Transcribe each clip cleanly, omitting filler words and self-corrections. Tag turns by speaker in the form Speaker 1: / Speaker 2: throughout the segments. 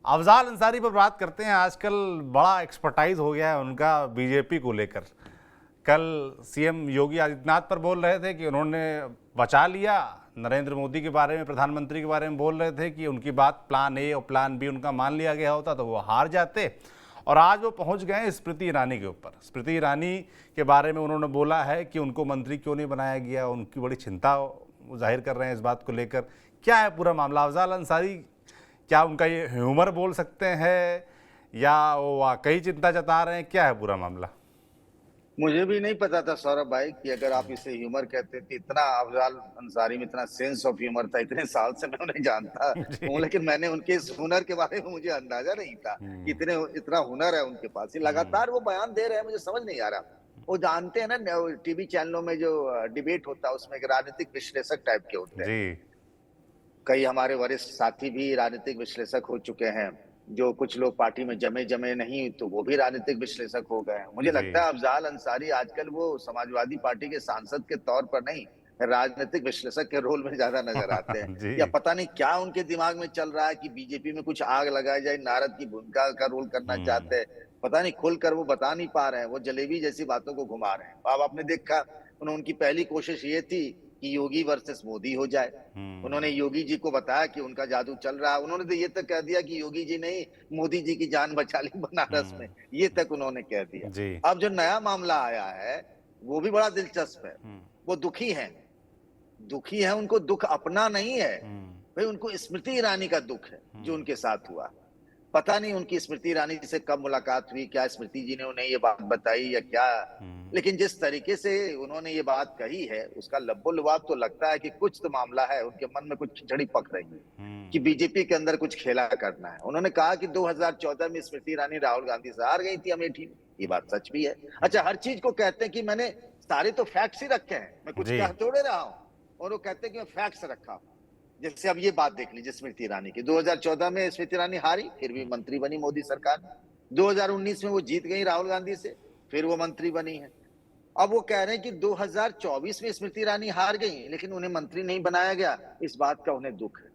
Speaker 1: अफजाल अंसारी पर बात करते हैं। आजकल बड़ा एक्सपर्टाइज हो गया है उनका बीजेपी को लेकर। कल सीएम योगी आदित्यनाथ पर बोल रहे थे कि उन्होंने बचा लिया, नरेंद्र मोदी के बारे में, प्रधानमंत्री के बारे में बोल रहे थे कि उनकी बात प्लान ए और प्लान बी उनका मान लिया गया होता तो वो हार जाते। और आज वो पहुंच गए स्मृति ईरानी के ऊपर। स्मृति ईरानी के बारे में उन्होंने बोला है कि उनको मंत्री क्यों नहीं बनाया गया, उनकी बड़ी चिंता जाहिर कर रहे हैं इस बात को लेकर। क्या है पूरा मामला? अफजाल अंसारी क्या उनका ये ह्यूमर बोल सकते हैं या वो वाकई चिंता जता रहे हैं? क्या है पूरा मामला?
Speaker 2: मुझे भी नहीं पता था सौरभ भाई कि अगर आप इसे ह्यूमर कहते थे। इतना अफजाल अंसारी में इतना सेंस ऑफ ह्यूमर था, इतने साल से मैं उन्हें जानता हूं, लेकिन मैंने उनके इस हुनर के बारे में मुझे अंदाजा नहीं था कि इतना हुनर है उनके पास। ये लगातार वो बयान दे रहे हैं, मुझे समझ नहीं आ रहा। वो जानते हैं ना, टीवी चैनलों में जो डिबेट होता है उसमें एक राजनीतिक विश्लेषक टाइप के होते हैं।
Speaker 1: जी।
Speaker 2: कई हमारे वरिष्ठ साथी भी राजनीतिक विश्लेषक हो चुके हैं। जो कुछ लोग पार्टी में जमे नहीं तो वो भी राजनीतिक विश्लेषक हो गए। मुझे
Speaker 1: जी।
Speaker 2: लगता है अफजाल अंसारी आजकल वो समाजवादी पार्टी के सांसद के तौर पर नहीं, राजनीतिक विश्लेषक के रोल में ज्यादा नजर आते हैं।
Speaker 1: जी।
Speaker 2: या पता नहीं क्या उनके दिमाग में चल रहा है कि बीजेपी में कुछ आग लगाई जाए, नारद की भूमिका का रोल करना चाहते हैं। पता नहीं, खुलकर वो बता नहीं पा रहे हैं, वो जलेबी जैसी बातों को घुमा रहे हैं। अब आपने देखा, उनकी पहली कोशिश ये थी कि योगी वर्सेस मोदी हो जाए। उन्होंने योगी जी को बताया कि उनका जादू चल रहा है। उन्होंने तो ये तक कह दिया कि योगी जी नहीं, मोदी जी की जान बचा ली बनारस में, ये तक उन्होंने कह दिया।
Speaker 1: जी।
Speaker 2: अब जो नया मामला आया है वो भी बड़ा दिलचस्प है। वो दुखी है, उनको दुख अपना नहीं है भाई, उनको स्मृति ईरानी का दुख है जो उनके साथ हुआ। पता नहीं उनकी स्मृति ईरानी से कब मुलाकात हुई, क्या स्मृति जी ने उन्हें ये बात बताई या क्या, लेकिन जिस तरीके से उन्होंने ये बात कही है उसका लब्बो-लुबाब तो लगता है कि कुछ तो मामला है। उनके मन में कुछ खिचड़ी पक रही है कि बीजेपी के अंदर कुछ खेला करना है। उन्होंने कहा कि 2014 में स्मृति ईरानी राहुल गांधी से हार गई थी अमेठी में। ये बात सच भी है। अच्छा, हर चीज को कहते हैं कि मैंने सारे तो फैक्ट्स ही रखे हैं, मैं कुछ
Speaker 1: जी।
Speaker 2: कह थोड़े रहा हूं। और वो कहते हैं कि मैं फैक्ट्स रखा हूं। जैसे अब ये बात देख लीजिए स्मृति ईरानी की। 2014 में स्मृति ईरानी हारी, फिर भी मंत्री बनी मोदी सरकार में। 2019 में वो जीत गई राहुल गांधी से, फिर वो मंत्री बनी है। अब वो कह रहे हैं कि 2024 में स्मृति ईरानी हार गई लेकिन उन्हें मंत्री नहीं बनाया गया, इस बात का उन्हें दुख है।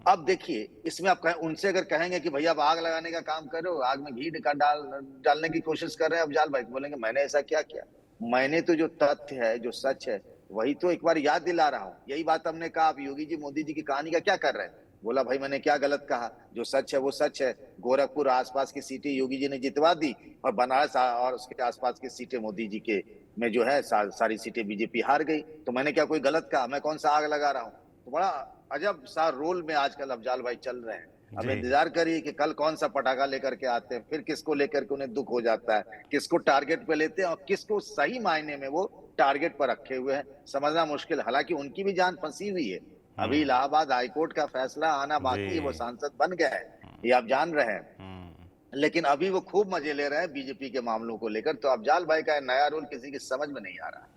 Speaker 2: अब देखिए, इसमें आप उनसे अगर कहेंगे कि भैया आप आग लगाने का काम करो, आग में घी डालने की कोशिश कर रहे हैं अफजाल भाई, बोलेंगे मैंने ऐसा क्या किया? मैंने तो जो तथ्य है, जो सच है, वही तो एक बार याद दिला रहा हूं। यही बात हमने कहा, आप योगी जी मोदी जी की कहानी का क्या कर रहे हैं? बोला भाई मैंने क्या गलत कहा? जो सच है वो सच है। गोरखपुर आसपास की सीटें योगी जी ने जितवा दी और बनारस और उसके आसपास की सीटें मोदी जी के में जो है सारी सीटें बीजेपी हार गई। तो मैंने क्या कोई गलत कहा? मैं कौन सा आग लगा रहा हूं? तो बड़ा अजब सा रोल में आजकल अफजाल भाई चल रहे हैं। अब इंतजार करिए कि कल कौन सा पटाखा लेकर के आते हैं, फिर किसको लेकर के उन्हें दुख हो जाता है, किसको टारगेट पे लेते हैं और किसको सही मायने में वो टारगेट पर रखे हुए हैं, समझना मुश्किल। हालांकि उनकी भी जान फंसी हुई है। अभी इलाहाबाद हाईकोर्ट का फैसला आना बाकी है, वो सांसद बन गए हैं, ये आप जान रहे हैं। लेकिन अभी वो खूब मजे ले रहे हैं बीजेपी के मामलों को लेकर। तो अफजाल भाई का नया रोल किसी की समझ में नहीं आ रहा।